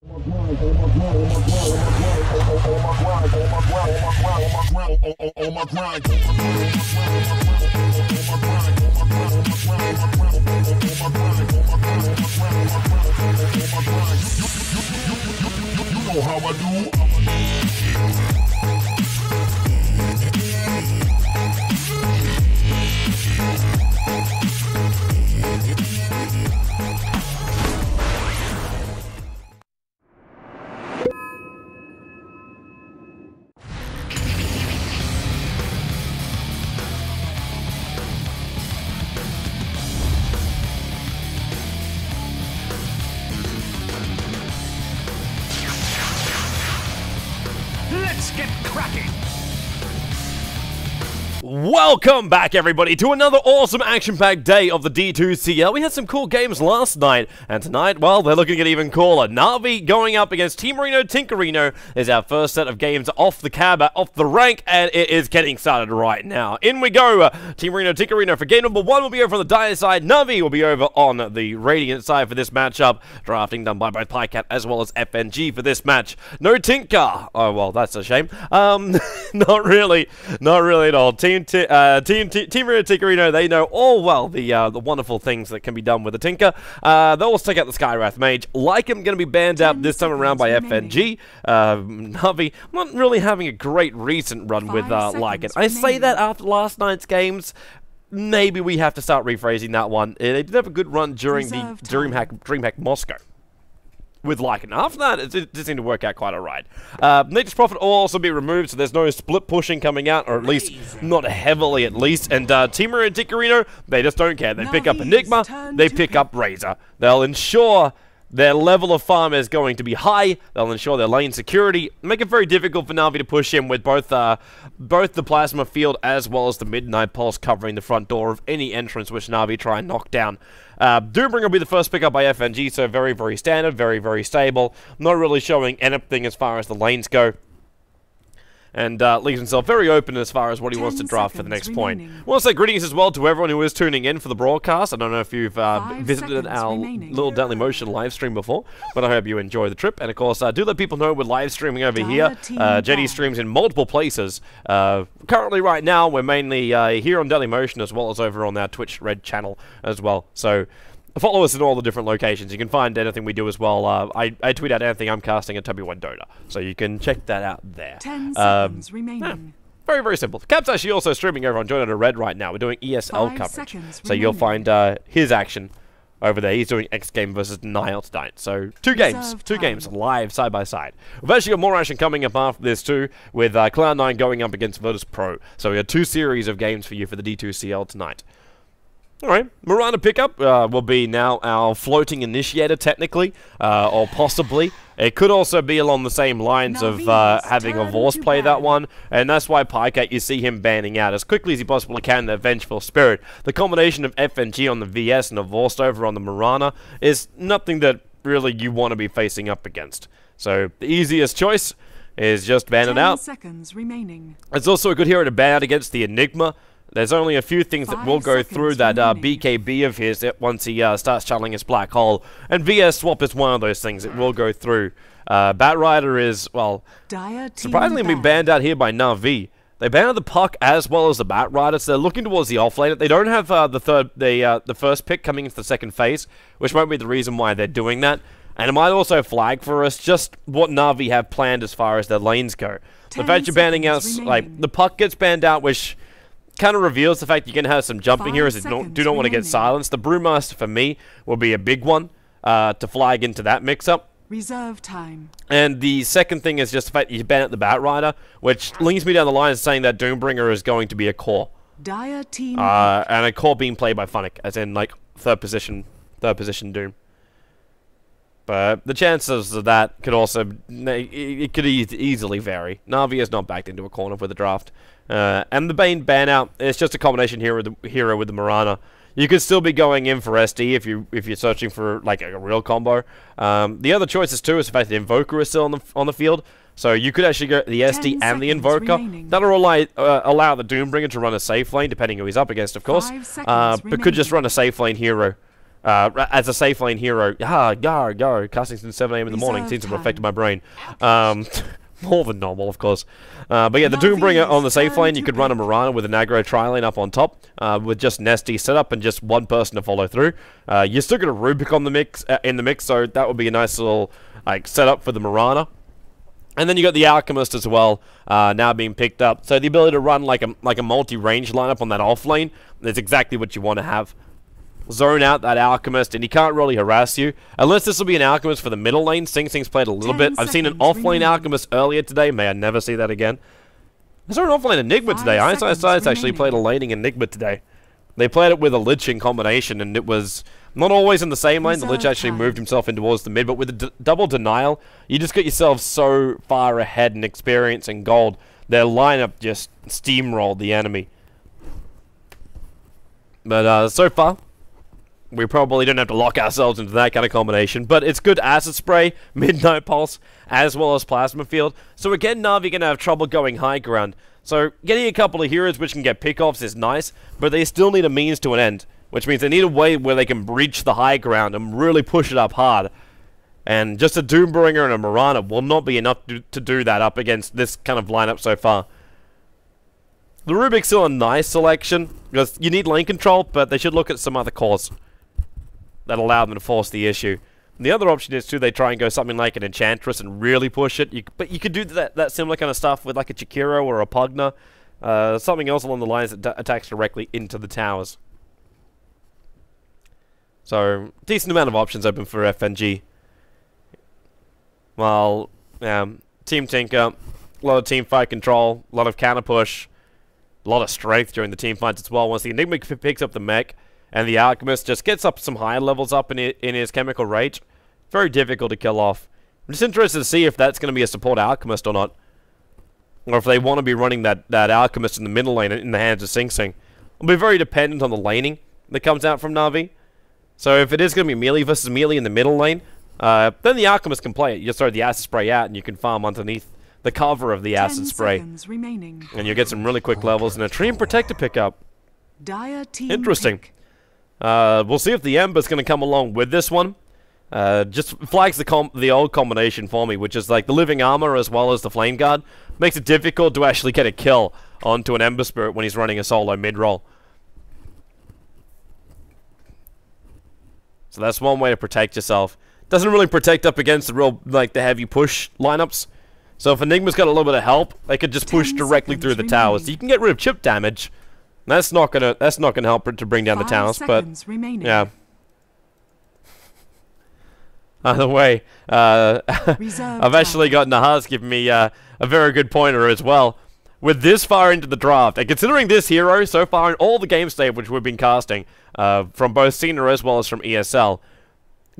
You know how I do. Let's get cracking! Welcome back, everybody, to another awesome action-packed day of the D2CL. We had some cool games last night, and tonight, well, they're looking at even cooler. Na'Vi going up against Team Reno Tinkerino is our first set of games off the cab, off the rank, and it is getting started right now. In we go. Team Reno Tinkerino for game number 1 will be over on the Dire side. Na'Vi will be over on the Radiant side for this matchup. Drafting done by both Pycat as well as FNG for this match. No Tinker. Oh, well, that's a shame. Not really at all. Team Reno Tinkerino, they know all well the wonderful things that can be done with a Tinker. They'll also take out the Skywrath Mage. Lycan going to be banned out this time around by FNG. Na'Vi not really having a great recent run with Lycan. I say that after last night's games. Maybe we have to start rephrasing that one. They did have a good run during the DreamHack Moscow with Lycan. After that, it did seem to work out quite alright. Nature's Prophet will also be removed, so there's no split pushing coming out, or at least not heavily at least. And Team Reno Tinkerino, they just don't care. They pick up Enigma, they pick up Razor. They'll ensure their level of farm is going to be high. They'll ensure their lane security. Make it very difficult for Na'Vi to push in with both the Plasma Field as well as the Midnight Pulse covering the front door of any entrance which Na'Vi try and knock down. Doombringer will be the first pickup by FNG, so very, very standard, very, very stable. Not really showing anything as far as the lanes go. And leaves himself very open as far as what he wants to draft for the next point. I want to say greetings as well to everyone who is tuning in for the broadcast. I don't know if you've visited our little Daily Motion live stream before, but I hope you enjoy the trip. And of course, do let people know we're live streaming over here. JD streams in multiple places. Currently, right now, we're mainly here on Daily Motion as well as over on our Twitch Red channel as well. So follow us in all the different locations. You can find anything we do as well. I tweet out anything I'm casting at W1 Dota, so you can check that out there. 10 seconds remaining. Very, very simple. Cap's actually also streaming over on Dota Red right now. We're doing ESL coverage, so you'll find his action over there. He's doing X game versus Nile tonight. So two games live side by side. We've actually got more action coming up after this too, with Cloud9 going up against Virtus.pro. So we have 2 series of games for you for the D2CL tonight. Alright, Miranda pickup will be now our floating initiator, technically, or possibly. It could also be along the same lines of having a Vorse play that one, and that's why Pycat, you see him banning out as quickly as he possibly can the Vengeful Spirit. The combination of FNG on the VS and a Vorse over on the Mirana is nothing that really you want to be facing up against. So, the easiest choice is just ban it out. 10 seconds remaining. It's also a good hero to ban out against the Enigma. There's only a few things that will go through that BKB of his once he starts channeling his Black Hole. And VS Swap is one of those things it will go through. Batrider is, well, surprisingly been banned out here by Na'Vi. They banned the Puck as well as the Batrider, so they're looking towards the offlane. They don't have the first pick coming into the second phase, which might be the reason why they're doing that. And it might also flag for us just what Na'Vi have planned as far as their lanes go. The fact you're banning out, like, the Puck gets banned out, which kind of reveals the fact you're going to have some jumping heroes that do not want to get silenced. The Brewmaster, for me, will be a big one to flag into that mix-up. Reserve time. And the second thing is just the fact that you ban out the Batrider, which leads me down the line saying that Doombringer is going to be a core. Dire team and a core being played by Funnick, as in, like, third position Doom. But the chances of that could also, it could easily vary. Na'Vi is not backed into a corner for the draft. And the Bane ban out, it's just a combination hero with the Mirana. You could still be going in for SD if you're searching for like a real combo. The other choices too is the fact that Invoker is still on the field. So you could actually go the SD and the Invoker. That'll allow the Doombringer to run a safe lane, depending who he's up against, of course. But could just run a safe lane hero as a safe lane hero. Go. Casting since 7 AM in the morning seems to have affected my brain. More than normal, of course. But yeah, the Doombringer on the safe lane, you could run a Mirana with an aggro tri-lane up on top, with just Nesty set up and just one person to follow through. You're still got a Rubik on the mix, in the mix, so that would be a nice little like setup for the Mirana. And then you got the Alchemist as well, now being picked up. So the ability to run like a multi-range lineup on that off lane is exactly what you want to have. Zone out that Alchemist, and he can't really harass you. Unless this will be an Alchemist for the middle lane. Sing Sing's played a little bit. I've seen an off-lane Alchemist earlier today. May I never see that again. I saw an off-lane Enigma today. ISIS actually played a laning Enigma today. They played it with a Lich in combination, and it was not always in the same lane. The Lich actually moved himself in towards the mid, but with the double denial, you just get yourself so far ahead in experience and gold. Their lineup just steamrolled the enemy. But so far, we probably don't have to lock ourselves into that kind of combination, but it's good Acid Spray, Midnight Pulse, as well as Plasma Field. So again, Na'Vi going to have trouble going high ground. So getting a couple of heroes which can get pickoffs is nice, but they still need a means to an end, which means they need a way where they can breach the high ground and really push it up hard. And just a Doombringer and a Mirana will not be enough to do that up against this kind of lineup so far. The Rubik's still a nice selection, because you need lane control, but they should look at some other cores that allow them to force the issue. And the other option is, too, they try and go something like an Enchantress and really push it. But you could do that similar kind of stuff with like a Chikiro or a Pugna. Something else along the lines that attacks directly into the towers. So, decent amount of options open for FNG. While, Team Tinker, a lot of team fight control, a lot of counter push, a lot of strength during the team fights as well. Once the Enigma picks up the mech, and the Alchemist just gets up some higher levels up in his Chemical Rage. Very difficult to kill off. I'm just interested to see if that's going to be a support Alchemist or not. Or if they want to be running that Alchemist in the middle lane in the hands of Sing Sing. It'll be very dependent on the laning that comes out from Na'Vi. So if it is going to be melee versus melee in the middle lane, then the Alchemist can play it. You just throw the Acid Spray out and you can farm underneath the cover of the Acid Spray. And you'll get some really quick levels and a Treant Protector pickup. Interesting. We'll see if the Ember's going to come along with this one. Just flags the old combination for me, which is like the Living Armor as well as the Flame Guard. Makes it difficult to actually get a kill onto an Ember Spirit when he's running a solo mid-roll. So that's one way to protect yourself. Doesn't really protect up against the heavy push lineups. So if Enigma's got a little bit of help, they could just push directly through the towers. You can get rid of chip damage. That's not gonna help to bring down the towers, but yeah. Either way, I've actually got Nahaz giving me a very good pointer as well. With this far into the draft, and considering this hero so far in all the games today which we've been casting, from both Cena as well as from ESL,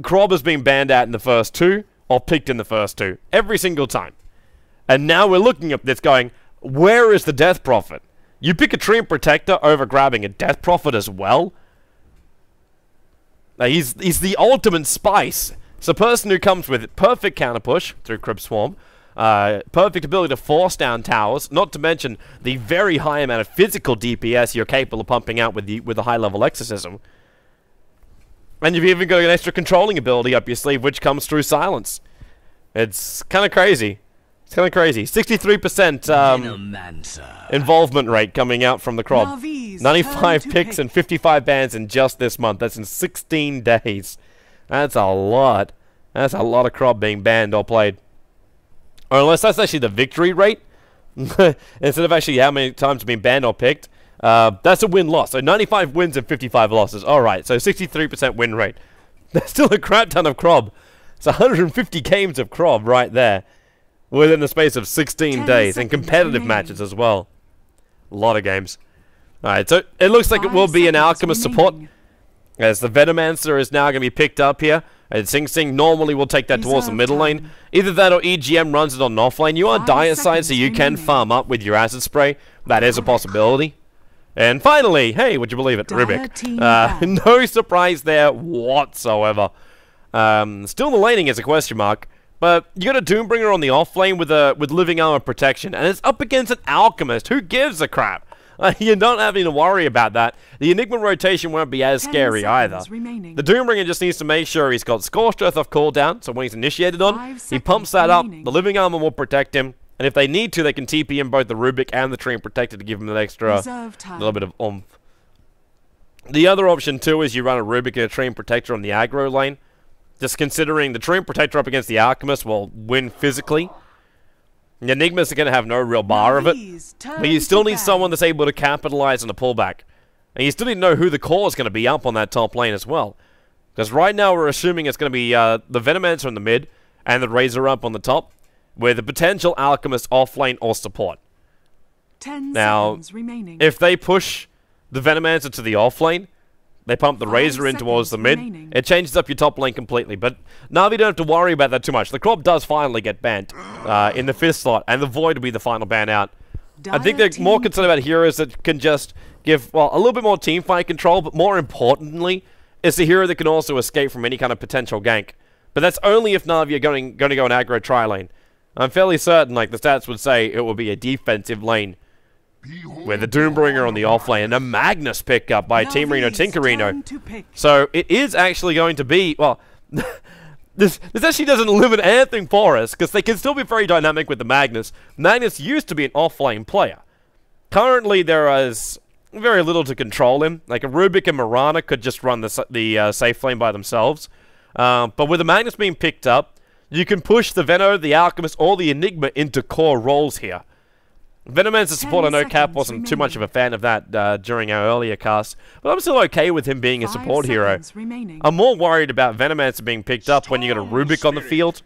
Krob has been banned out in the first two, or picked in the first two, every single time. And now we're looking at this going, where is the Death Prophet? You pick a Treant Protector over grabbing a Death Prophet as well? Now, he's the ultimate spice. It's a person who comes with perfect counter push through Crypt Swarm, perfect ability to force down towers, not to mention the very high amount of physical DPS you're capable of pumping out with the high-level Exorcism. And you've even got an extra controlling ability up your sleeve, which comes through silence. It's kind of crazy. It's kind of crazy. 63% involvement rate coming out from the Krob. 95 picks and 55 bans in just this month. That's in 16 days. That's a lot. That's a lot of Krob being banned or played. Or unless that's actually the victory rate, instead of actually how many times it's been banned or picked, that's a win-loss. So 95 wins and 55 losses. Alright, so 63% win rate. That's still a crap ton of Krob. It's 150 games of Krob right there, within the space of 16 days, and competitive matches as well. A lot of games. Alright, so it looks like it will be an Alchemist support, as the Venomancer is now going to be picked up here, and Sing Sing normally will take that towards the middle lane. Either that or EGM runs it on an off lane. You are Dire side, so you can farm up with your Acid Spray. That is a possibility. And finally, hey, would you believe it, Rubik. No surprise there whatsoever. Still the laning is a question mark. But you got a Doombringer on the off lane with Living Armor protection, and it's up against an Alchemist. Who gives a crap? You're not having to worry about that. The Enigma rotation won't be as 10 scary either. seconds remaining. The Doombringer just needs to make sure he's got Scorched Earth off cooldown, so when he's initiated on, 5 he pumps that seconds up, remaining. the Living Armor will protect him, and if they need to, they can TP in both the Rubik and the Tree Protector to give him an extra Reserve time. little bit of oomph. The other option too is you run a Rubik and a Tree Protector on the aggro lane. Just considering the Tree Protector up against the Alchemist will win physically. The Enigmas are going to have no real bar of it. But you still need someone that's able to capitalize on the pullback. And you still need to know who the core is going to be up on that top lane as well. Because right now we're assuming it's going to be the Venomancer in the mid and the Razor up on the top, with the potential Alchemist off lane or support. 10 Now, seconds remaining. if they push the Venomancer to the off lane, they pump the 5 Razor in towards the mid, remaining. it changes up your top lane completely. But Na'Vi don't have to worry about that too much. The Crop does finally get banned in the 5th slot, and the Void will be the final ban out. I think they're more concerned about heroes that can just give, well, a little bit more teamfight control, but more importantly, it's a hero that can also escape from any kind of potential gank. But that's only if Na'Vi are going to go an aggro tri-lane. I'm fairly certain, like the stats would say, it will be a defensive lane with the Doombringer on the offlane and a Magnus pickup by Team Reno Tinkerino. So it is actually going to be, well, this actually doesn't limit anything for us, because they can still be very dynamic with the Magnus. Magnus used to be an offlane player. Currently there is very little to control him. Like a Rubik and Mirana could just run the safe lane by themselves. But with the Magnus being picked up, you can push the Veno, the Alchemist, or the Enigma into core roles here. Venomancer support, I know Cap wasn't too much of a fan of that during our earlier cast, but I'm still okay with him being a support hero. I'm more worried about Venomancer being picked up when you got a Rubik on the field,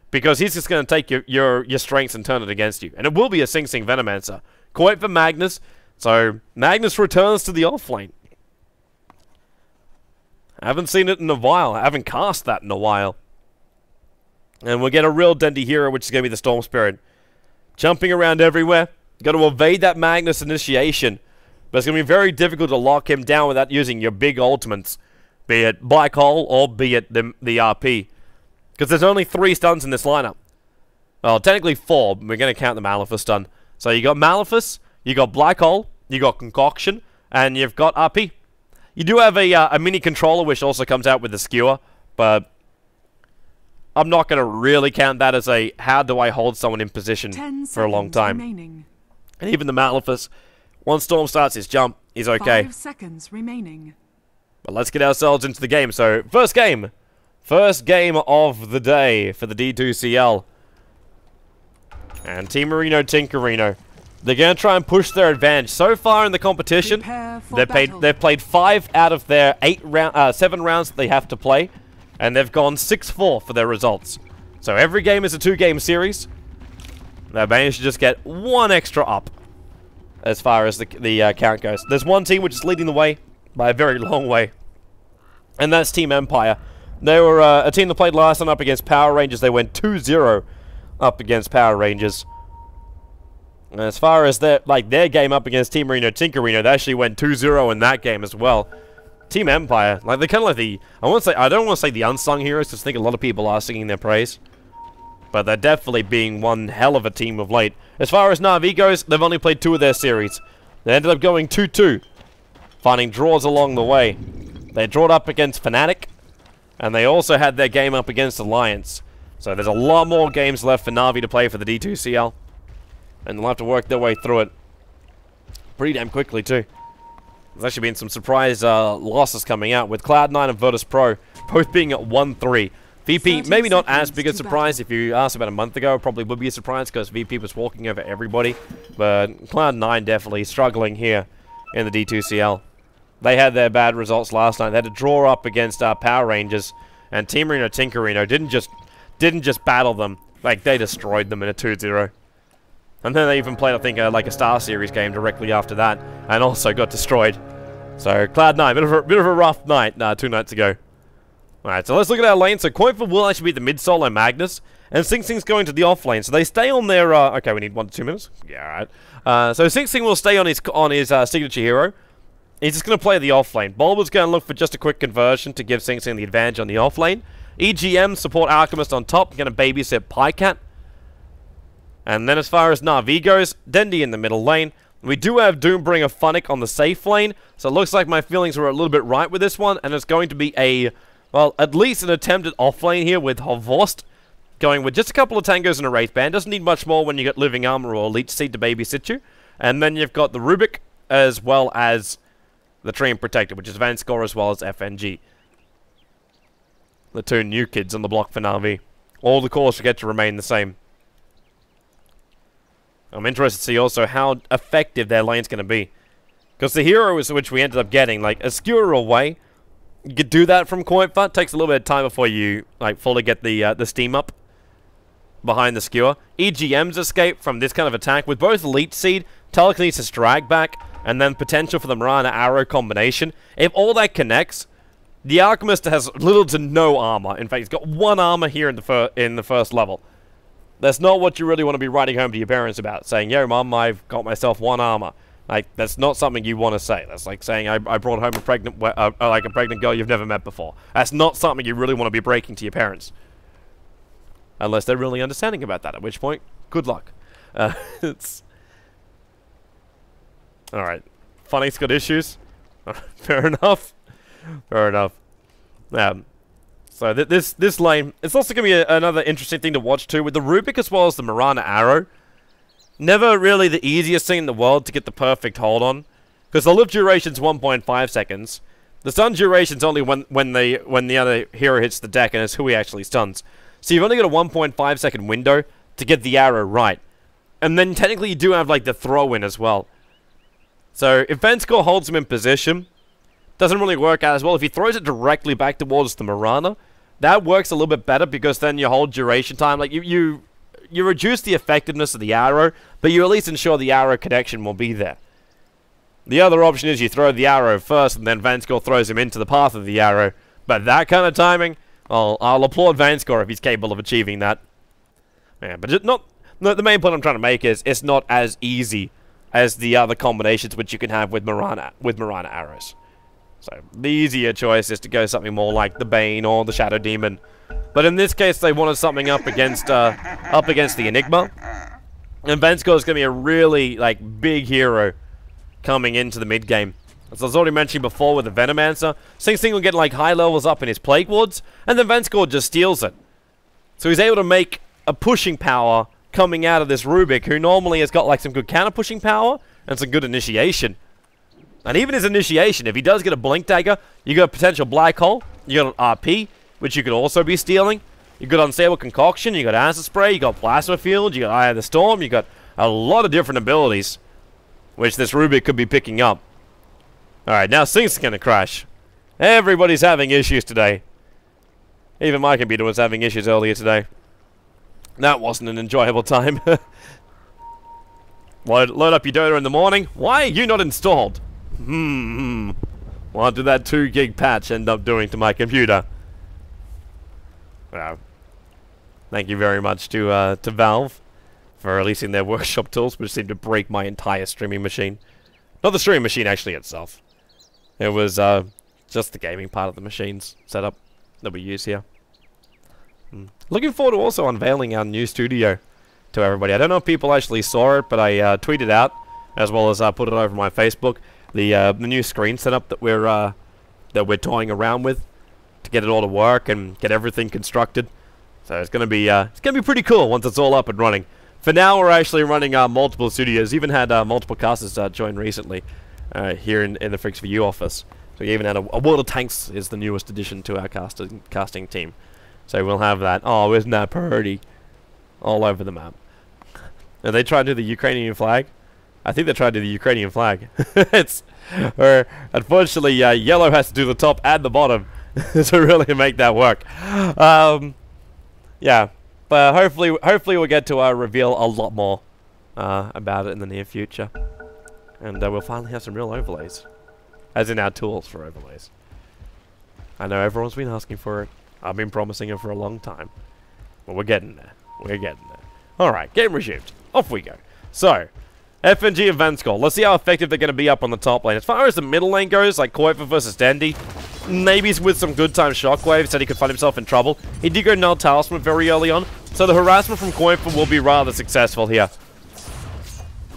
because he's just going to take your strengths and turn it against you. And it will be a Sing Sing Venomancer. Quite for Magnus, so Magnus returns to the offlane. I haven't seen it in a while. I haven't cast that in a while. And we'll get a real Dendy hero, which is going to be the Storm Spirit. Jumping around everywhere. Got to evade that Magnus initiation. But it's going to be very difficult to lock him down without using your big ultimates. Be it Black Hole or be it the RP. Because there's only 3 stuns in this lineup. Well, technically 4, but we're going to count the Maleficus stun. So you got Maleficus, you got Black Hole, you got Concoction, and you've got RP. You do have a mini controller which also comes out with the skewer, but I'm not going to really count that as a how do I hold someone in position for a long time. Remaining. And even the Maleficus, once Storm starts his jump, he's okay. 5 seconds remaining. But let's get ourselves into the game. So, first game of the day for the D2CL. And Team Marino Tinkerino. They're going to try and push their advantage. So far in the competition, they've played 5 out of their 7 rounds that they have to play. And they've gone 6-4 for their results. So every game is a 2-game series. They've managed to just get 1 extra up as far as the count goes. There's one team which is leading the way by a very long way. And that's Team Empire. They were a team that played last time up against Power Rangers. They went 2-0 up against Power Rangers. And as far as their game up against Team Reno Tinkerino, they actually went 2-0 in that game as well. Team Empire, like they're kind of like the, I don't want to say the unsung heroes, because I think a lot of people are singing their praise. But they're definitely being one hell of a team of late. As far as Na'Vi goes, they've only played 2 of their series. They ended up going 2-2, finding draws along the way. They drawed up against Fnatic, and they also had their game up against Alliance. So there's a lot more games left for Na'Vi to play for the D2CL. And they'll have to work their way through it pretty damn quickly too. There's actually been some surprise losses coming out, with Cloud9 and Virtus.pro both being at 1-3. VP, maybe not as big a surprise. If you asked about a month ago, it probably would be a surprise because VP was walking over everybody. But Cloud9 definitely struggling here in the D2CL. They had their bad results last night. They had to draw up against Power Rangers, and Team Reno Tinkerino didn't just battle them. Like, they destroyed them in a 2-0. And then they even played, I think, like a Star Series game directly after that, and also got destroyed. So Cloud9, bit of a rough night 2 nights ago. Alright, so let's look at our lane. So Coinful will actually be the mid-solo Magnus, and Sing Sing's going to the off lane. So they stay on their, okay, we need 1 to 2 minutes. Yeah, alright. So Sing Sing will stay on his signature hero. He's just going to play the off lane. Bulba's going to look for just a quick conversion to give Sing Sing the advantage on the off lane. EGM support Alchemist on top, going to babysit Pycat. And then as far as Na'Vi goes, Dendy in the middle lane. We do have Doombringer Funnick on the safe lane, so it looks like my feelings were a little bit right with this one, and it's going to be a, well, at least an attempt at offlane here with Horvorst, going with just a couple of tangos and a Wraith Band. Doesn't need much more when you get Living Armor or Leech Seed to babysit you. And then you've got the Rubik, as well as the Treant Protector, which is Vanskor as well as FNG. The two new kids on the block for Na'Vi. All the cores get to remain the same. I'm interested to see also how effective their lane's going to be. Because the heroes which we ended up getting, like, a skewer away, you could do that from Coinfa. It takes a little bit of time before you, like, fully get the steam up behind the skewer. EGM's escape from this kind of attack with both Leech Seed, Telekinesis Drag Back, and then potential for the Mirana Arrow combination. If all that connects, the Alchemist has little to no armor. In fact, he's got 1 armor here in the first level. That's not what you really want to be writing home to your parents about, saying, yo, Mom, I've got myself 1 armor. Like, that's not something you want to say. That's like saying, I brought home a pregnant girl you've never met before. That's not something you really want to be breaking to your parents. Unless they're really understanding about that, at which point, good luck. It's... Alright. Funny's got issues. Fair enough. Fair enough. So this lane, it's also going to be another interesting thing to watch too, with the Rubik as well as the Mirana Arrow. Never really the easiest thing in the world to get the perfect hold on, because the live duration's 1.5 seconds. The stun duration's only when the other hero hits the deck, and it's who he actually stuns. So you've only got a 1.5 second window to get the arrow right. And then technically you do have like the throw in as well. So if Vanskor holds him in position, doesn't really work out as well. If he throws it directly back towards the Mirana, that works a little bit better, because then your whole duration time, like you reduce the effectiveness of the arrow, but you at least ensure the arrow connection will be there. The other option is you throw the arrow first, and then Vanskor throws him into the path of the arrow. But that kind of timing, I'll applaud Vanskor if he's capable of achieving that. Yeah, but the main point I'm trying to make is it's not as easy as the other combinations which you can have with Mirana arrows. So the easier choice is to go something more like the Bane or the Shadow Demon. But in this case, they wanted something up against the Enigma. And Vanskor is going to be a really, like, big hero coming into the mid-game. As I was already mentioning before with the Venomancer, Sing Sing will get, like, high levels up in his Plague Wards, and then Vanskor just steals it. So he's able to make a pushing power coming out of this Rubik, who normally has got, like, some good counter-pushing power and some good initiation. And even his initiation, if he does get a Blink Dagger, you got a potential Black Hole, you got an RP, which you could also be stealing. You got Unstable Concoction, you got Acid Spray, you got Plasma Field, you got Eye of the Storm, you got a lot of different abilities, which this Rubik could be picking up. Alright, now Sing's gonna crash. Everybody's having issues today. Even my computer was having issues earlier today. That wasn't an enjoyable time. Load up your Dota in the morning. Why are you not installed? What did that 2 gig patch end up doing to my computer? Wow. Thank you very much to Valve for releasing their workshop tools, which seemed to break my entire streaming machine. Not the streaming machine actually itself. It was just the gaming part of the machine's setup that we use here. Looking forward to also unveiling our new studio to everybody. I don't know if people actually saw it, but I tweeted out, as well as put it over my Facebook, the new screen setup that we're toying around with to get it all to work and get everything constructed. So it's gonna be pretty cool once it's all up and running. For now, we're actually running multiple studios. Even had multiple casters join recently here in the Freaks for You office. So we even had a World of Tanks is the newest addition to our casting team. So we'll have that. Oh, isn't that pretty? All over the map. And they tried to do the Ukrainian flag. I think they tried to do the Ukrainian flag. Unfortunately, yellow has to do the top and the bottom to really make that work. Yeah, but hopefully we'll get to reveal a lot more about it in the near future, and we'll finally have some real overlays, as in our tools for overlays. I know everyone's been asking for it. I've been promising it for a long time, but we're getting there. We're getting there. All right, game resumed. Off we go. So, FNG and Vanskor. Let's see how effective they're going to be up on the top lane. As far as the middle lane goes, like Koifa versus Dandy, maybe with some good time Shockwave, said he could find himself in trouble. He did go Null Talisman very early on, so the harassment from Koifa will be rather successful here.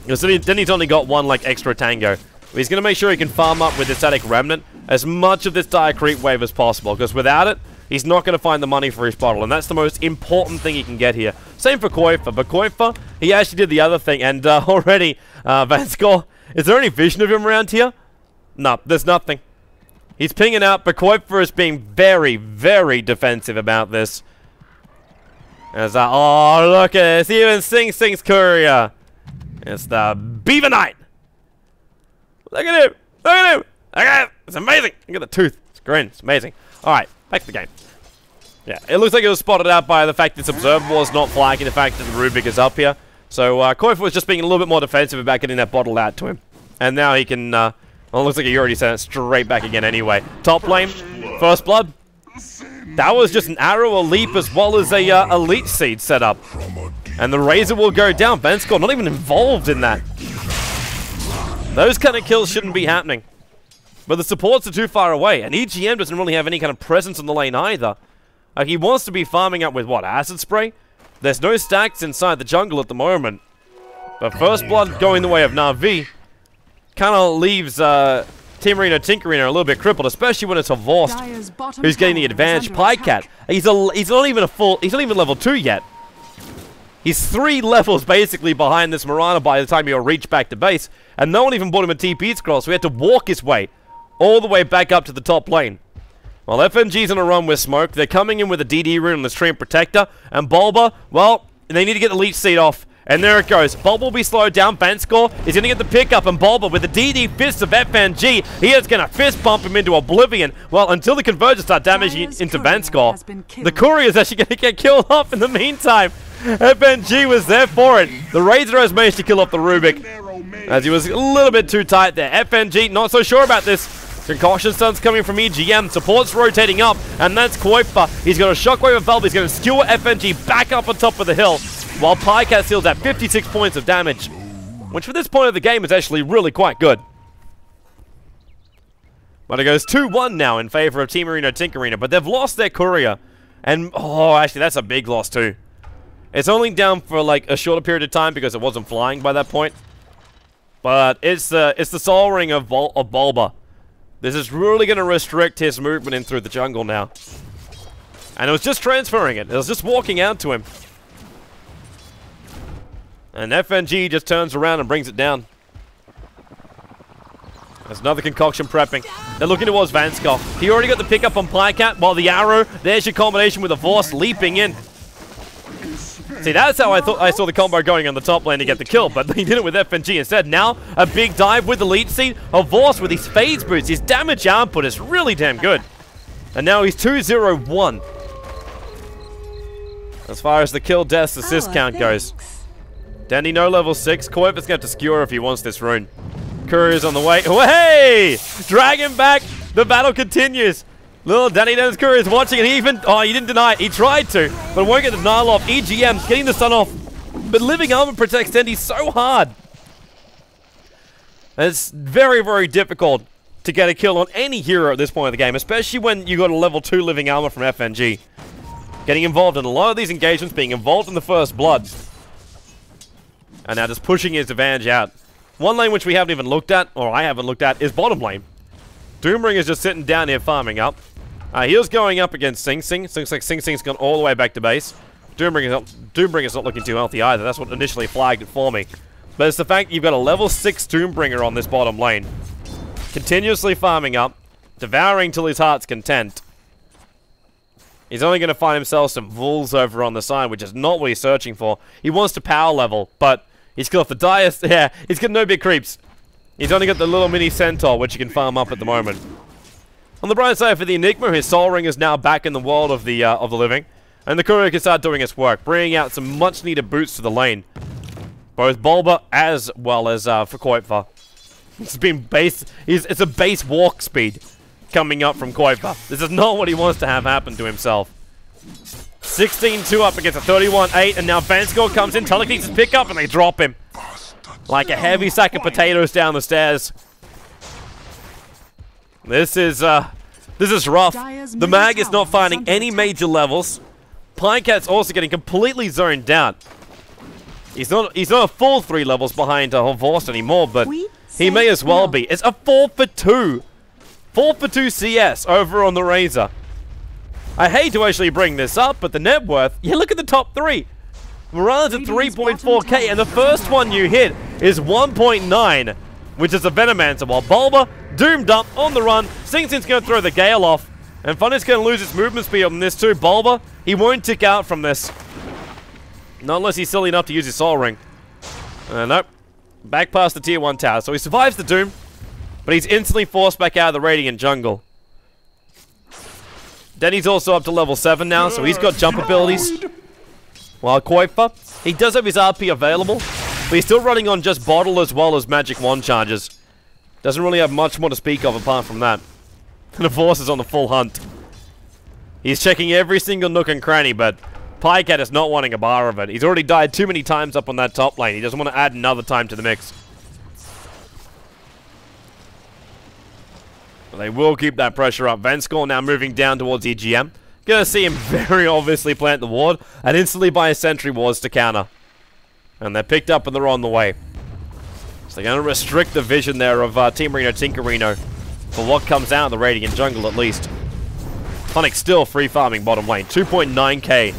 Because then he's only got one, like, extra tango. He's going to make sure he can farm up with the Static Remnant as much of this dire creep wave as possible, because without it, he's not going to find the money for his bottle, and that's the most important thing he can get here. Same for Koifa, but Koifa, he actually did the other thing, and already, Vanskor, is there any vision of him around here? No, there's nothing. He's pinging out, but Koifa is being very, very defensive about this. As oh, look at this, even Sing Sing's courier. It's the Beaver Knight. Look at him! Look at him! Look at him! It's amazing! Look at the tooth. It's grin. It's amazing. Alright, back to the game. Yeah, it looks like it was spotted out by the fact that this observable is not flagging the fact that the Rubik is up here. So, Koifa was just being a little bit more defensive about getting that bottle out to him. And now he can, well, it looks like he already sent it straight back again anyway. Top lane, first blood. That was just an arrow, a leap, as well as a leech seed set up. And the Razor will go down. Vanskor not even involved in that. Those kind of kills shouldn't be happening. But the supports are too far away, and EGM doesn't really have any kind of presence in the lane either. Like, he wants to be farming up with, what, Acid Spray? There's no stacks inside the jungle at the moment. But First Blood going the way of Na'Vi kind of leaves Team Reno Tinkerino a little bit crippled, especially when it's a Vorst who's getting the advantage. Pycat, he's not even level 2 yet. He's 3 levels basically behind this Mirana by the time he'll reach back to base. And no one even bought him a TP scroll, so he had to walk his way all the way back up to the top lane. While FNG's on a run with Smoke, they're coming in with a DD rune on the Stream Protector. And Bulba, well, they need to get the leech seed off. And there it goes. Bulba will be slowed down. Vanskor is going to get the pickup. And Bulba with the DD fists of FNG, he is going to fist bump him into oblivion. Well, until the convergence start damaging into Vanskor, the Courier is actually going to get killed off in the meantime. FNG was there for it. The Razor has managed to kill off the Rubik, as he was a little bit too tight there. FNG not so sure about this. Concussion Stun's coming from EGM. Support's rotating up, and that's Koifa. He's got a Shockwave of Valve. He's going to skewer FNG back up on top of the hill, while Pycat seals at 56 points of damage, which for this point of the game is actually really quite good. But it goes 2-1 now in favor of Team Reno Tinkerino, but they've lost their courier. And, oh, actually, that's a big loss too. It's only down for, like, a shorter period of time because it wasn't flying by that point. But it's the Soul Ring of Bulba. This is really going to restrict his movement in through the jungle now. And it was just transferring it. It was just walking out to him. And FNG just turns around and brings it down. There's another concoction prepping. They're looking towards Vanskor. He already got the pickup on Pycat, while the arrow, there's your combination with a Force leaping in. See, that's how I saw the combo going on the top lane to get the kill, but he did it with FNG instead. Now, a big dive with the leech seed. A Vorse with his phase boots. His damage output is really damn good. And now he's 2-0-1. As far as the kill, deaths, assist count goes. Dandy no level 6. Koifa's going to have to skewer if he wants this rune. Courier's on the way. Oh, hey! Drag him back. The battle continues. Little Danny Dennis Courier is watching, and he even... Oh, he didn't deny it. He tried to, but won't get the denial off. EGM getting the stun off. But Living Armor protects Dandy so hard. And it's very, very difficult to get a kill on any hero at this point of the game, especially when you got a level 2 Living Armor from FNG. Getting involved in a lot of these engagements, being involved in the First Blood. And now just pushing his advantage out. One lane which we haven't even looked at, or I haven't looked at, is bottom lane. Doombringer's just sitting down here farming up. He was going up against Sing Sing. Looks like Sing Sing's gone all the way back to base. Doombringer's not looking too healthy either. That's what initially flagged it for me. But it's the fact you've got a level 6 Doombringer on this bottom lane. Continuously farming up. Devouring till his heart's content. He's only going to find himself some Vulls over on the side, which is not what he's searching for. He wants to power level, but he's got the Dias. Yeah, he's got no big creeps. He's only got the little mini Centaur, which he can farm up at the moment. On the bright side for the Enigma, his Soul Ring is now back in the world of the living. And the Courier can start doing its work, bringing out some much-needed boots to the lane. Both Bulba as well as for Koifa. It's been base... It's a base walk speed coming up from Koifa. This is not what he wants to have happen to himself. 16-2 up against a 31-8, and now Vanskor comes in, telekinesis pick up, and they drop him. Like a heavy sack of potatoes down the stairs. This is rough. The Mag is not finding any major levels. Pinecat's also getting completely zoned down. He's not a full 3 levels behind Horst anymore, but he may as well be. It's a 4 for 2. 4 for 2 CS over on the Razor. I hate to actually bring this up, but the net worth, yeah, look at the top 3. Mirana's at 3.4k, and the first one you hit is 1.9, which is a Venomancer, while Bulba, doomed up, on the run. Sing Sing's going to throw the Gale off, and Funny's going to lose its movement speed on this too. Bulba, he won't tick out from this. Not unless he's silly enough to use his Soul Ring. Nope. Back past the tier 1 tower. So he survives the Doom, but he's instantly forced back out of the Radiant jungle. Denny's also up to level 7 now, so he's got jump abilities. While Koifa, he does have his RP available, but he's still running on just Bottle as well as Magic Wand charges. Doesn't really have much more to speak of apart from that. And of course is on the full hunt. He's checking every single nook and cranny, but Pycat is not wanting a bar of it. He's already died too many times up on that top lane. He doesn't want to add another time to the mix. But they will keep that pressure up. Vanskor now moving down towards EGM. Gonna see him very obviously plant the ward and instantly buy a sentry wards to counter. And they're picked up and they're on the way. So they're gonna restrict the vision there of Team Reno Tinkerino for what comes out of the Radiant jungle at least. Funnick still free farming bottom lane. 2.9k.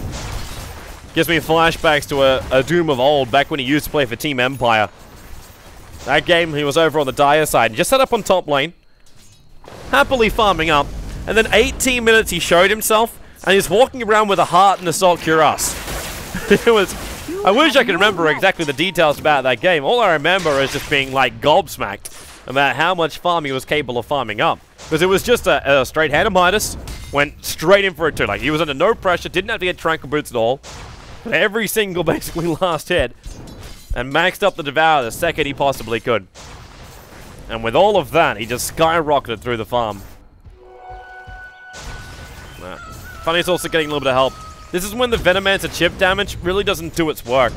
Gives me flashbacks to a Doom of old, back when he used to play for Team Empire. That game, he was over on the Dire side. Just set up on top lane. Happily farming up. And then 18 minutes he showed himself, and he's walking around with a heart and Assault Cuirass. It was... I wish I could remember exactly the details about that game. All I remember is just being, like, gobsmacked about how much farming he was capable of farming up. Because it was just a straight hand of Midas, went straight in for it too. Like, he was under no pressure, didn't have to get Tranquil Boots at all. But every single, basically, last hit, and maxed up the Devour the second he possibly could. And with all of that, he just skyrocketed through the farm. Funny's also getting a little bit of help. This is when the Venomancer chip damage really doesn't do its work.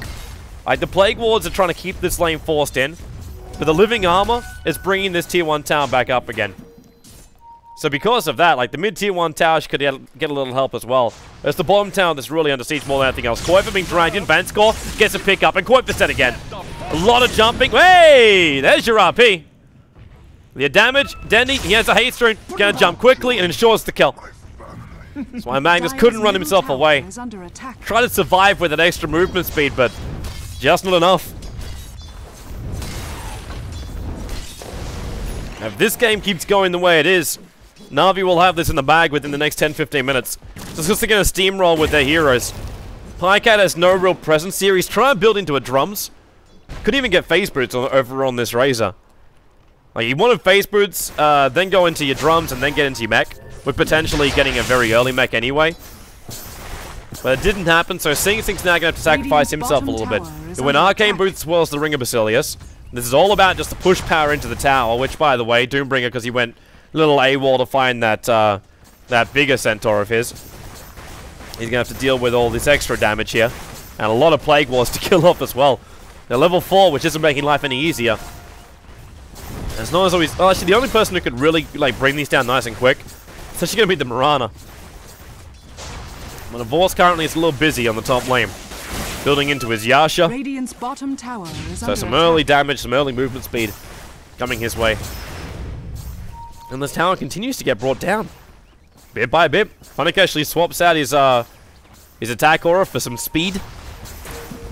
Like, the Plague Wards are trying to keep this lane forced in, but the Living Armor is bringing this tier 1 tower back up again. So because of that, like, the mid-tier 1 tower could get a little help as well. It's the bottom tower that's really under siege more than anything else. Koifa being dragged in, Vanskor gets a pick up, and Koifa set again. A lot of jumping. Hey! There's your RP. The damage, Dendy, he has a haste rune, gonna jump quickly and ensures the kill. That's why Magnus couldn't run himself away. Tried to survive with an extra movement speed, but just not enough. If this game keeps going the way it is, Na'Vi will have this in the bag within the next 10-15 minutes. So it's just going to steamroll with their heroes. Pycat has no real presence here. He's trying to build into a drums. Could even get phase boots over on this Razor. Like, you wanted phase boots, then go into your drums and then get into your mech, with potentially getting a very early mech anyway. But it didn't happen, so Sing Sing's now going to have to sacrifice himself a little bit. When Arcane Boots swirls the Ring of Basilius, this is all about just to push power into the tower, which, by the way, Doombringer, because he went a little AWOL to find that, that bigger centaur of his. He's going to have to deal with all this extra damage here, and a lot of Plague Wars to kill off as well. They're level 4, which isn't making life any easier. As long as always, well, actually, the only person who could really, like, bring these down nice and quick is actually going to be the Mirana. But Vorse currently is a little busy on the top lane, building into his Yasha. Radiant's bottom tower is So some early damage, some early movement speed coming his way. And this tower continues to get brought down, bit by bit. Funnick actually swaps out his attack aura for some speed,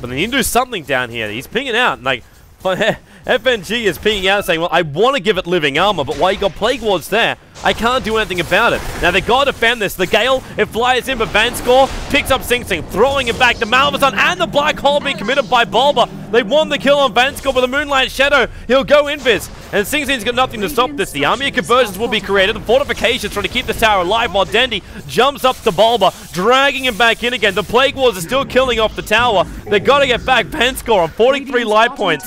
but they need to do something down here. He's pinging out, like, FNG is pinging out saying, well, I want to give it living armor, but while you got Plague Wards there, I can't do anything about it. Now, they got to defend this. The Gale, it flies in, but Vanskor picks up Sing Sing, throwing it back to Malvazan, and the Black Hole being committed by Bulba. They won the kill on Vanskor, but the Moonlight Shadow, he'll go invis, and Sing Sing's got nothing to stop this. The army of conversions will be created, the fortifications trying to keep this tower alive, while Dendy jumps up to Bulba, dragging him back in again. The Plague Wars are still killing off the tower. They got to get back Vanskor on 43 life points.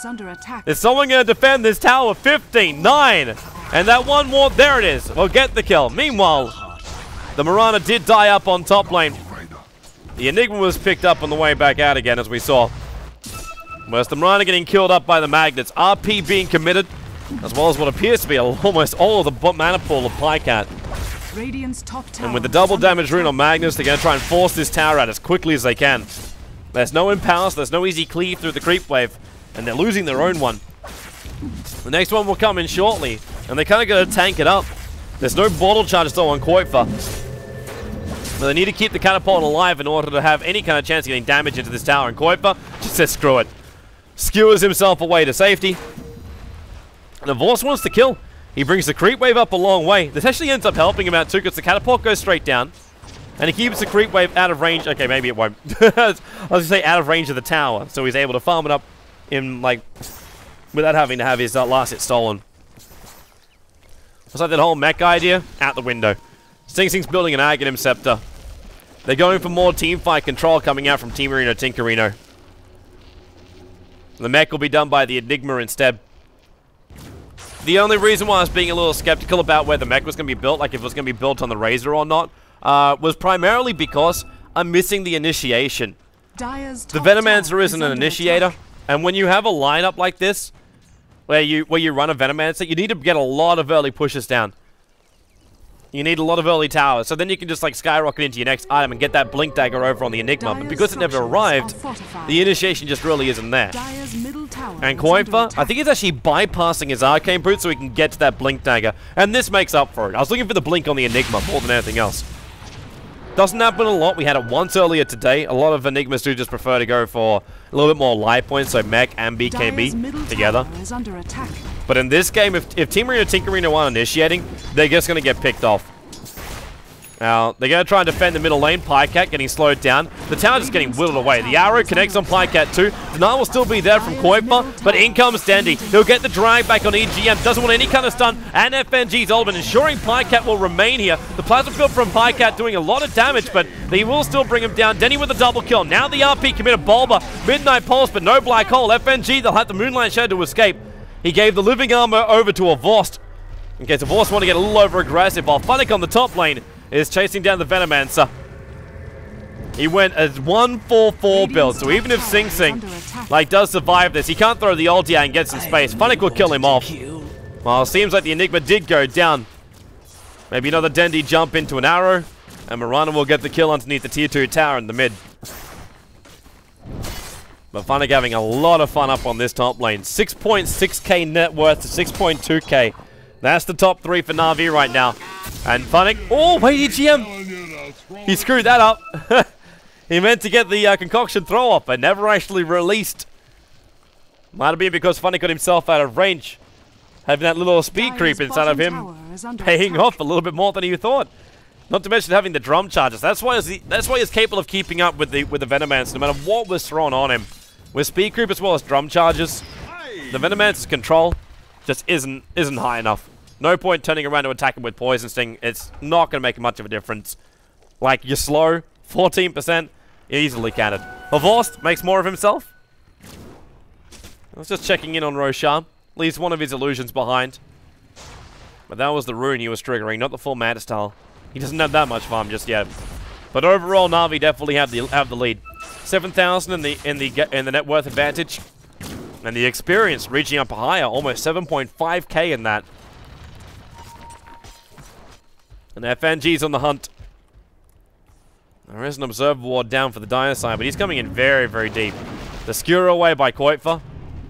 Under attack. Is someone going to defend this tower? 15, 9, and that one more, there it is. We'll get the kill. Meanwhile, the Mirana did die up on top lane. The Enigma was picked up on the way back out again, as we saw. Whereas the Mirana getting killed up by the Magnets. RP being committed, as well as what appears to be almost all of the mana pool of Pycat. Radiant's top tower. And with the double damage rune on Magnus, they're going to try and force this tower out as quickly as they can. There's no impasse, there's no easy cleave through the creep wave, and they're losing their own one. The next one will come in shortly, and they kind of got to tank it up. There's no bottle charge though on Koifa. But they need to keep the catapult alive in order to have any kind of chance of getting damage into this tower, and Koifa just says screw it. Skewers himself away to safety. And Divorce wants to kill. He brings the creep wave up a long way. This actually ends up helping him out too, because the catapult goes straight down. And he keeps the creep wave out of range. Okay, maybe it won't. I was going to say out of range of the tower. So he's able to farm it up in, like, without having to have his last hit stolen. It's like that whole mech idea, out the window. Sing Sing's building an Aghanim Scepter. They're going for more teamfight control coming out from Team Marino Tinkerino. The mech will be done by the Enigma instead. The only reason why I was being a little skeptical about where the mech was going to be built, like if it was going to be built on the Razor or not, was primarily because I'm missing the initiation. The Venomancer isn't an initiator, and when you have a lineup like this, where you run a Venomancer, you need to get a lot of early pushes down. You need a lot of early towers, so then you can just like skyrocket into your next item and get that Blink Dagger over on the Enigma. But because it never arrived, the initiation just really isn't there. And Koifa, I think he's actually bypassing his Arcane Brute so he can get to that Blink Dagger. And this makes up for it. I was looking for the Blink on the Enigma more than anything else. Doesn't happen a lot. We had it once earlier today. A lot of Enigmas do just prefer to go for a little bit more life points, so mech and BKB together. But in this game, if Team Marino Tinkerino aren't initiating, they're just going to get picked off. Now, they're going to try and defend the middle lane. Pycat getting slowed down. The tower just getting whittled away. The arrow connects on Pycat too. Denial will still be there from Koifa, but in comes Dandy. He'll get the drag back on EGM. Doesn't want any kind of stun. And FNG's ultimate, ensuring Pycat will remain here. The plasma field from Pycat doing a lot of damage, but they will still bring him down. Denny with a double kill. Now the RP committed Bulba. Midnight Pulse, but no Black Hole. FNG, they'll have the Moonlight Shadow to escape. He gave the living armor over to Avost. In case Avost want to get a little over aggressive, while Funnick on the top lane is chasing down the Venomancer. He went as 1-4-4 build, so even if Sing Sing does survive this, he can't throw the ulti out and get some space. Funnick will kill him off. Well, it seems like the Enigma did go down. Maybe another Dendy jump into an arrow, and Mirana will get the kill underneath the tier 2 tower in the mid. But Funnick having a lot of fun up on this top lane. 6.6k net worth to 6.2k. That's the top 3 for Na'Vi right now. And Funnick, oh wait, EGM! He screwed that up. He meant to get the concoction throw off, but never actually released. Might have been because Funnick got himself out of range. Having that little speed creep inside of him paying off a little bit more than he thought. Not to mention having the drum charges. That's why he's capable of keeping up with the Venomancer, no matter what was thrown on him. With speed creep as well as drum charges, the Venomancer's control just isn't high enough. No point turning around to attack him with Poison Sting. It's not going to make much of a difference. Like, you're slow, 14%, easily counted. Avost makes more of himself. I was just checking in on Roshan. Leaves one of his illusions behind. But that was the rune he was triggering, not the full Manta Style. He doesn't have that much farm just yet. But overall, Na'Vi definitely have the lead. 7,000 in the net worth advantage. And the experience reaching up higher, almost 7.5k in that. And FNG's on the hunt. There is an Observer Ward down for the Dire side, but he's coming in very, very deep. The skewer away by Koifa.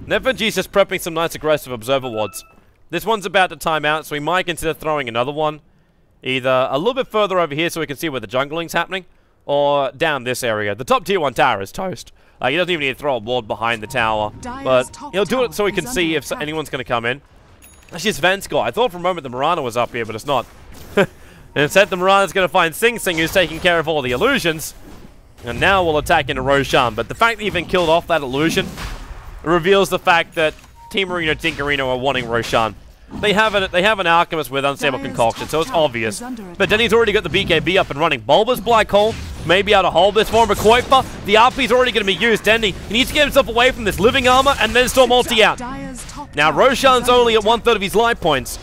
And FNG's just prepping some nice aggressive Observer Wards. This one's about to time out, so we might consider throwing another one. Either a little bit further over here so we can see where the jungling's happening, or down this area. The top tier 1 tower is toast. He doesn't even need to throw a ward behind the tower, but he'll do it so we can see if anyone's going to come in. Actually, it's Vanscore. I thought for a moment the Mirana was up here, but it's not. And instead, the Mirana's going to find Sing Sing, who's taking care of all the illusions. And now we'll attack into Roshan. But the fact that he even killed off that illusion reveals the fact that Team Marino Tinkerino are wanting Roshan. They have an Alchemist with Unstable Concoction, so it's obvious. But then he's already got the BKB up and running. Bulba's Black Hole may be able to hold this for him, but Koifa, the RP's already going to be used. Dendy, he needs to get himself away from this living armor and then Storm ulti out. Now Roshan's only at 1/3 of his life points.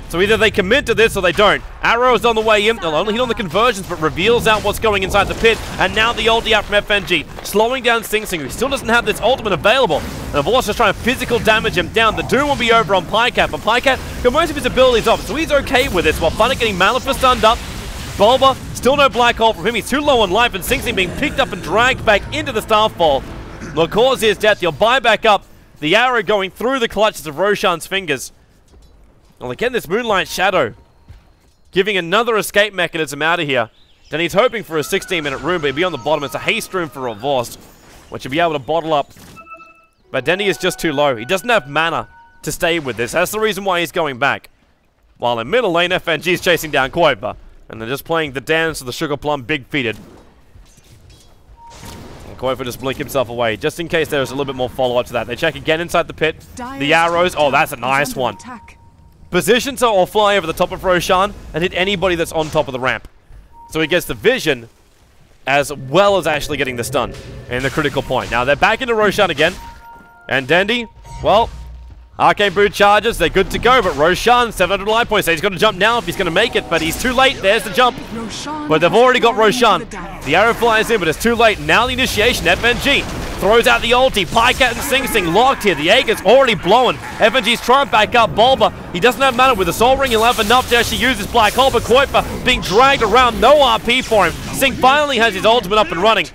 So either they commit to this or they don't. Arrow's on the way in. They'll only hit on the conversions, but reveals out what's going inside the pit. And now the ulti out from FNG. Slowing down Sing Sing, who still doesn't have this ultimate available. And Avost is trying to physical damage him down. The doom will be over on Pycat, but Pycat got most of his abilities off, so he's okay with this. While Funnick getting Malefice stunned up. Bulba Still no black hole from him. He's too low on life, and Sing Sing being picked up and dragged back into the Starfall will cause his death. He'll buy back up. The arrow going through the clutches of Roshan's fingers. Well, again, this Moonlight Shadow giving another escape mechanism out of here. Then he's hoping for a 16-minute rune, but he'll be on the bottom. It's a haste rune for Revorsed, which he'll be able to bottle up. But Dendy is just too low. He doesn't have mana to stay with this. That's the reason why he's going back. While in middle lane, FNG is chasing down Kuiper. And they're just playing the dance of the Sugar Plum big-feeted. And Kuiper just blink himself away, just in case there's a little bit more follow-up to that. They check again inside the pit. The arrows. Oh, that's a nice one. Positions or fly over the top of Roshan and hit anybody that's on top of the ramp. So he gets the vision as well as actually getting the stun and the critical point. Now they're back into Roshan again. And Dendy, well, Arcane Boot charges, they're good to go, but Roshan, 700 life points, so he's got to jump now if he's going to make it, but he's too late. There's the jump. But they've already got Roshan. The arrow flies in, but it's too late. Now the initiation, FNG throws out the ulti. Pycat and Sing Sing locked here. The Aegis already blowing. FNG's trying to back up. Bulba, he doesn't have mana with the Soul Ring. He'll have enough to actually use his Black Hole, but Kuiper being dragged around. No RP for him. Sing finally has his ultimate up and running.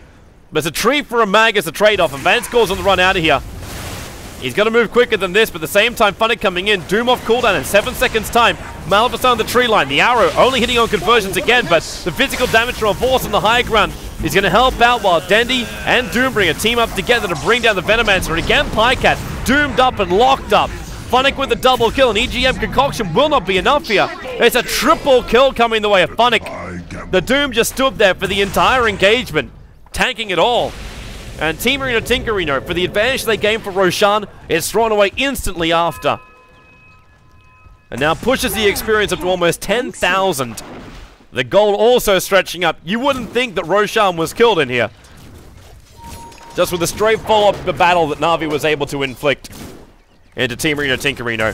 But it's a tree for a mag as a trade-off, and Vanscore's on the run out of here. He's got to move quicker than this, but at the same time, Funnick coming in. Doom off cooldown in 7 seconds' time. Maleficent on the tree line. The arrow only hitting on conversions again, but the physical damage from Revorsed on the high ground is going to help out while Dendy and Doombringer team up together to bring down the Venomancer. And again, Pycat doomed up and locked up. Funnick with the double kill, and EGM concoction will not be enough here. It's a triple kill coming the way of Funnick. The Doom just stood there for the entire engagement, tanking it all. And Team Arena Tinkerino, for the advantage they gained for Roshan, is thrown away instantly after. And now pushes the experience up to almost 10,000. The gold also stretching up. You wouldn't think that Roshan was killed in here. Just with a straight follow-up to the battle that Na'Vi was able to inflict into Team Arena Tinkerino.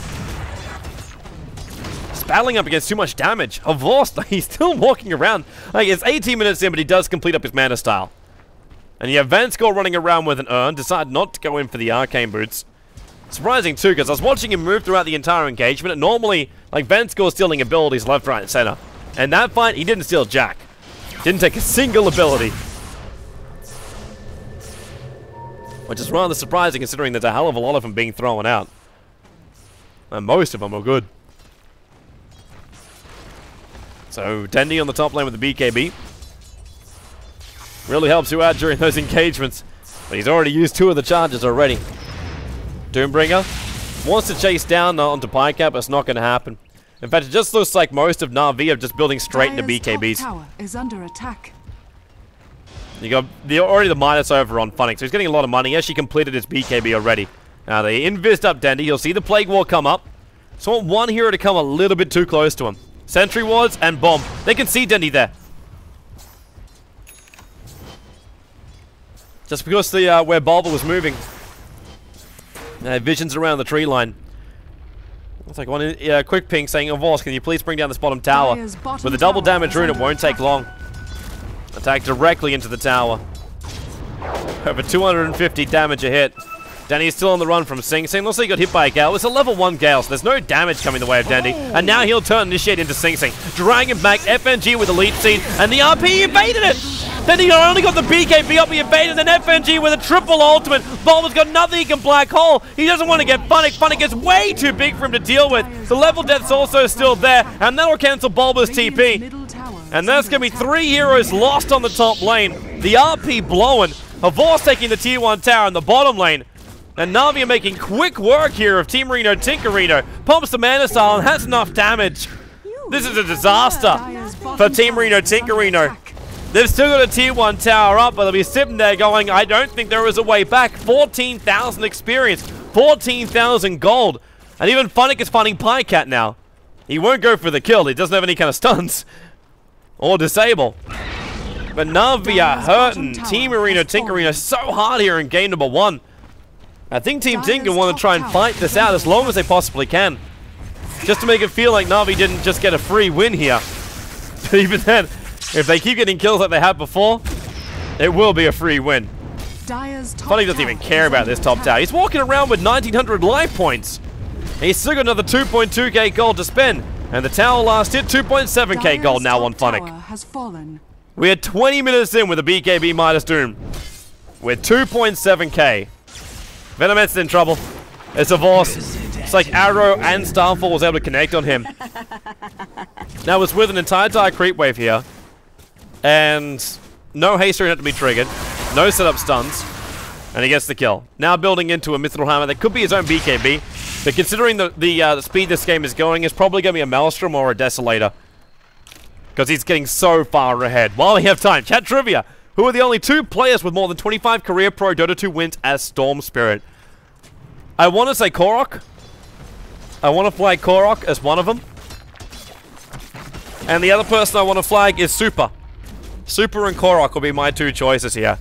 He's battling up against too much damage. Revorsed, he's still walking around. Like, it's 18 minutes in, but he does complete up his mana style. And you have Vanscore running around with an urn, decide not to go in for the Arcane Boots. Surprising too, because I was watching him move throughout the entire engagement, and normally, like, Vanscore's stealing abilities left, right, and center. And that fight, he didn't steal jack. Didn't take a single ability. Which is rather surprising considering there's a hell of a lot of them being thrown out. And most of them are good. So, Dendy on the top lane with the BKB. Really helps you out during those engagements. But he's already used 2 of the charges already. Doombringer wants to chase down onto Pycat, but it's not going to happen. In fact, it just looks like most of Na'Vi are just building straight into BKBs. Tower is under attack. You got already the minus over on Funnick, so he's getting a lot of money. He actually completed his BKB already. Now they invised up Dendy. You'll see the Plague Wall come up. So I want one hero to come a little bit too close to him. Sentry Wards and Bomb. They can see Dendy there. Just because the where Bulba was moving. Visions around the tree line. It's like one quick ping saying, Revorsed, can you please bring down this bottom tower? With a double damage rune, it won't take long. Attack directly into the tower. Over 250 damage a hit. Dendy's still on the run from Sing Sing. Looks like he got hit by a Gale. It's a level 1 Gale, so there's no damage coming the way of Dendy. And now he'll turn Initiate into Sing Sing. Drag him back, FNG with the lead seed, and the RP evaded it! Then he only got the BKB up, he evaded, and FNG with a triple ultimate. Bulba's got nothing he can Black Hole. He doesn't want to get Funnick. Funnick is way too big for him to deal with. The level death's also still there, and that'll cancel Bulba's TP. And there's going to be 3 heroes lost on the top lane. The RP blowing. Revorsed taking the tier 1 tower in the bottom lane. And Na'Vi are making quick work here of Team Reno Tinkerino. Pumps the mana style and has enough damage. This is a disaster for Team Reno Tinkerino. They've still got a tier 1 tower up, but they'll be sitting there going, I don't think there is a way back. 14,000 experience, 14,000 gold. And even Funnick is finding Pycat now. He won't go for the kill. He doesn't have any kind of stuns or disable. But Na'Vi are hurting Team Arena Tinkerino so hard here in game number 1. I think Team Tinker want to try and fight this out as long as they possibly can. Just to make it feel like Na'Vi didn't just get a free win here. But even then, if they keep getting kills like they have before, it will be a free win. Funny doesn't even care about this top tower. He's walking around with 1,900 life points. He's still got another 2.2k gold to spend. And the tower last hit, 2.7k gold now on Funnick. Has fallen. We're 20 minutes in with a BKB minus Doom. We're 2.7k. Venomet's in trouble. It's a Vorce. It's like Arrow and Starfall was able to connect on him. Now it's with an entire dire creep wave here. And no haste had to be triggered. No setup stuns. And he gets the kill. Now building into a Mithril Hammer that could be his own BKB. But considering the speed this game is going, it's probably going to be a Maelstrom or a Desolator. Because he's getting so far ahead. While we have time, chat trivia. Who are the only 2 players with more than 25 career pro Dota 2 wins as Storm Spirit? I want to say Korok. I want to flag Korok as one of them. And the other person I want to flag is Super. Super and Korok will be my 2 choices here.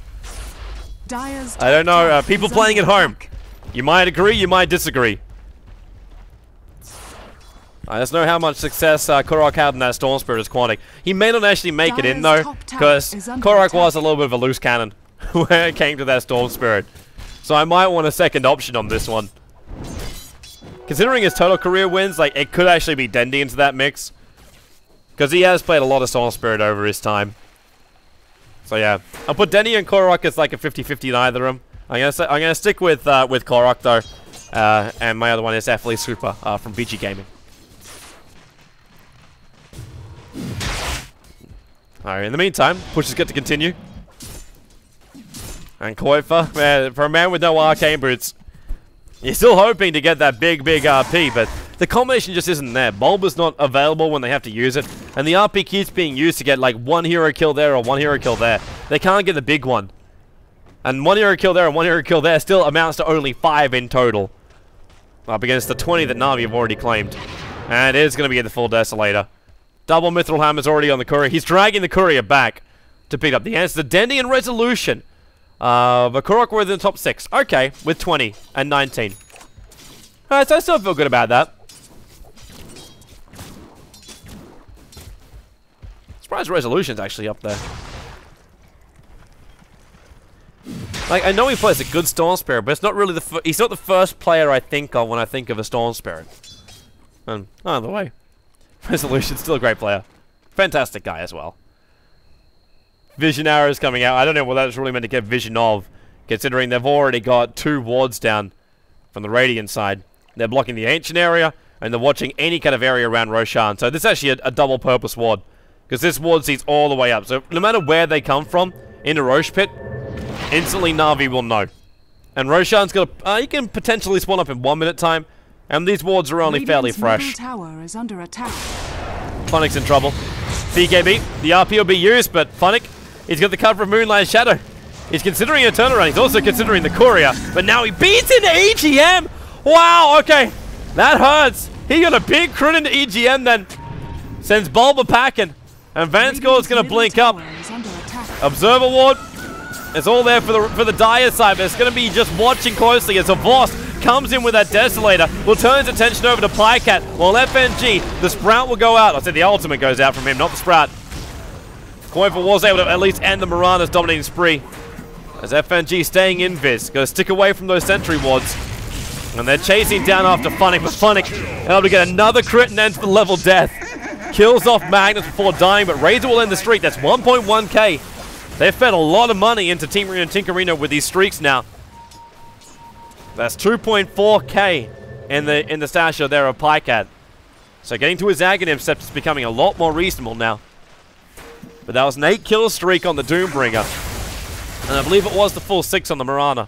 Dire's I don't know, top people is playing at under home. attack. You might agree, you might disagree. I just know how much success Korok had in that Storm Spirit as Quantic. He may not actually make it in though, because Korok was a little bit of a loose cannon when it came to that Storm Spirit. So I might want a second option on this one. Considering his total career wins, like, it could actually be Dendi into that mix. Because he has played a lot of Storm Spirit over his time. So yeah, I'll put Dendi and Korok as like a 50-50 in either of them. I'm gonna stick with Korok though. And my other one is definitely Super from BG Gaming. Alright, in the meantime, pushes get to continue. And Koifa, man, for a man with no arcane boots, you're still hoping to get that big RP, but the combination just isn't there. Bulb is not available when they have to use it, and the RP keeps being used to get like 1 hero kill there or 1 hero kill there. They can't get the big one. And 1 hero kill there and 1 hero kill there still amounts to only 5 in total. Up against the 20 that Na'Vi have already claimed. And it is going to be the full Desolator. Double Mithril Hammer's already on the Courier. He's dragging the Courier back to pick up the answer. Dendi and Resolution. But Korok were in the top 6. Okay, with 20 and 19. Alright, so I still feel good about that. Surprised Resolution's actually up there. Like, I know he plays a good Storm Spirit, but it's not really he's not the first player I think of when I think of a Storm Spirit. And, either way, Resolution's still a great player. Fantastic guy as well. Vision arrows coming out. I don't know what that's really meant to get vision of, considering they've already got 2 wards down from the Radiant side. They're blocking the Ancient area, and they're watching any kind of area around Roshan. So this is actually a double purpose ward, because this ward sees all the way up. So no matter where they come from, in the Rosh pit, instantly Na'Vi will know. And Roshan's got you can potentially spawn up in 1 minute time, and these wards are only fairly fresh. Tower is under attack. Funnick's in trouble. BKB, the RP will be used, but Funnick, he's got the cover of Moonlight Shadow. He's considering a turnaround. He's also considering the Courier, but now he beats into EGM. Wow, okay, that hurts. He got a big crit into EGM, then sends Bulba packing, and Vanscore's gonna blink up. Observer ward. It's all there for the Dire side, but it's going to be just watching closely as a Voss comes in with that Desolator, will turn his attention over to Pycat, while FNG, the Sprout will go out. I said the ultimate goes out from him, not the Sprout. Koifa was able to at least end the Mirana's dominating spree. As FNG staying in Viz, going to stick away from those sentry wards. And they're chasing down after Funnick, but Funnick able to get another crit and enter the level death. Kills off Magnus before dying, but Razor will end the streak. That's 1.1k. They've fed a lot of money into Team Arena and Tinkerino with these streaks now. That's 2.4k in the stasher there of Pycat. So getting to his Aghanim steps is becoming a lot more reasonable now. But that was an 8-kill streak on the Doombringer. And I believe it was the full 6 on the Mirana.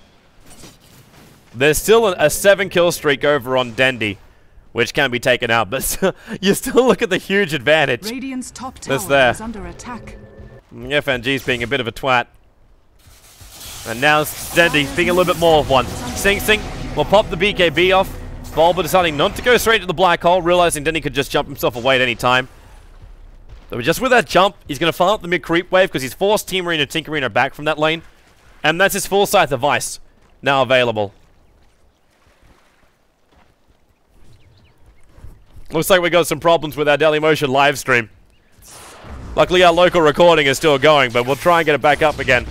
There's still a 7-kill streak over on Dendi, which can be taken out. But you still look at the huge advantage Radiant's top that's tower there. is under attack. FNG's being a bit of a twat. And now Dendi being a little bit more of one. Sing will pop the BKB off. Bulba deciding not to go straight to the black hole, realizing Dendi could just jump himself away at any time. So just with that jump, he's going to farm up the mid creep wave because he's forced Team Arena and Tinkerino back from that lane. And that's his full scythe of ice now available. Looks like we got some problems with our Dailymotion live stream. Luckily our local recording is still going, but we'll try and get it back up again.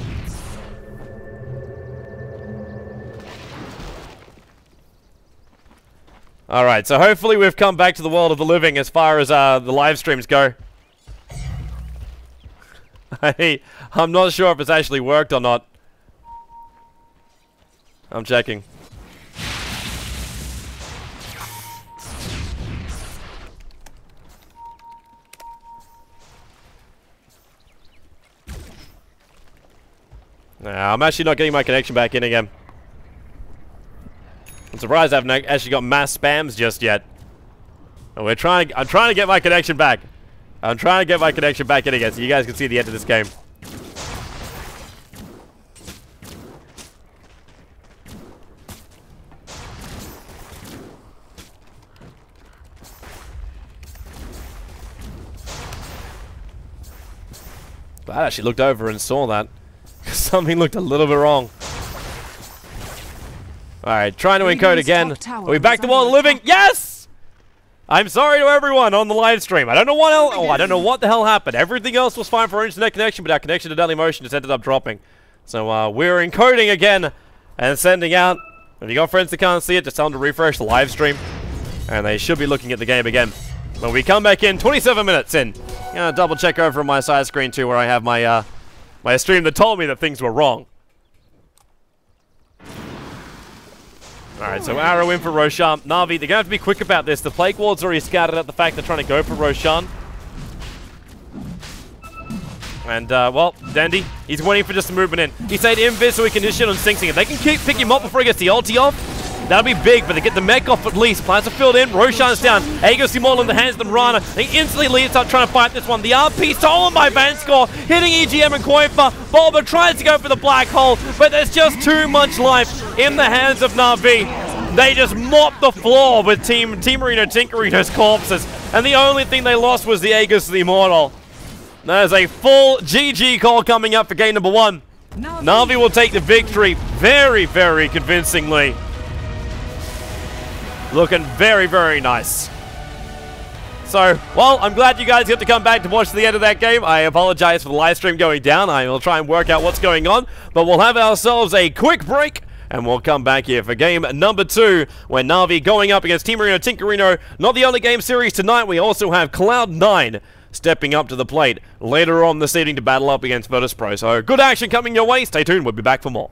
Alright, so hopefully we've come back to the world of the living as far as the live streams go. I'm not sure if it's actually worked or not. I'm checking. Nah, I'm actually not getting my connection back in again. I'm surprised I haven't actually got mass spams just yet. And I'm trying to get my connection back. I'm trying to get my connection back in again so you guys can see the end of this game. I actually looked over and saw that. Something looked a little bit wrong. Alright, trying to encode again. Are we back to the world of living? Yes! I'm sorry to everyone on the live stream. I don't know what I don't know what the hell happened. Everything else was fine for our internet connection, but our connection to Daily Motion just ended up dropping. So we're encoding again and sending out. If you got friends that can't see it, just tell them to refresh the live stream. And they should be looking at the game again. When we come back in, 27 minutes in. I'm gonna double check over on my side screen too, where I have my my stream that told me that things were wrong. Alright, so arrow in for Roshan. Na'Vi, they're gonna have to be quick about this. The Plague Ward's already scouted out the fact they're trying to go for Roshan. And, well, Dandy, he's waiting for just a movement in. He said invis so he can initiate on Sing Sing. If they can pick him up before he gets the ulti off, that'll be big, but they get the mech off at least. Plans are filled in. Roshan's down. Aegis Immortal in the hands of the Rana. They instantly lead up trying to fight this one. The RP stolen by Vanscore, hitting EGM and Koifa. Bulba tries to go for the black hole, but there's just too much life in the hands of Na'Vi. They just mopped the floor with Team Reno Tinkerino's corpses, and the only thing they lost was the Aegis the Immortal. There's a full GG call coming up for game number 1. Na'Vi will take the victory very, very convincingly. Looking very, very nice. So, well, I'm glad you guys get to come back to watch the end of that game. I apologize for the live stream going down. I will try and work out what's going on. But we'll have ourselves a quick break, and we'll come back here for game number 2, where Na'Vi going up against Team Reno Tinkerino. Not the only game series tonight, we also have Cloud9 stepping up to the plate later on this evening to battle up against virtus.pro. So, good action coming your way. Stay tuned, we'll be back for more.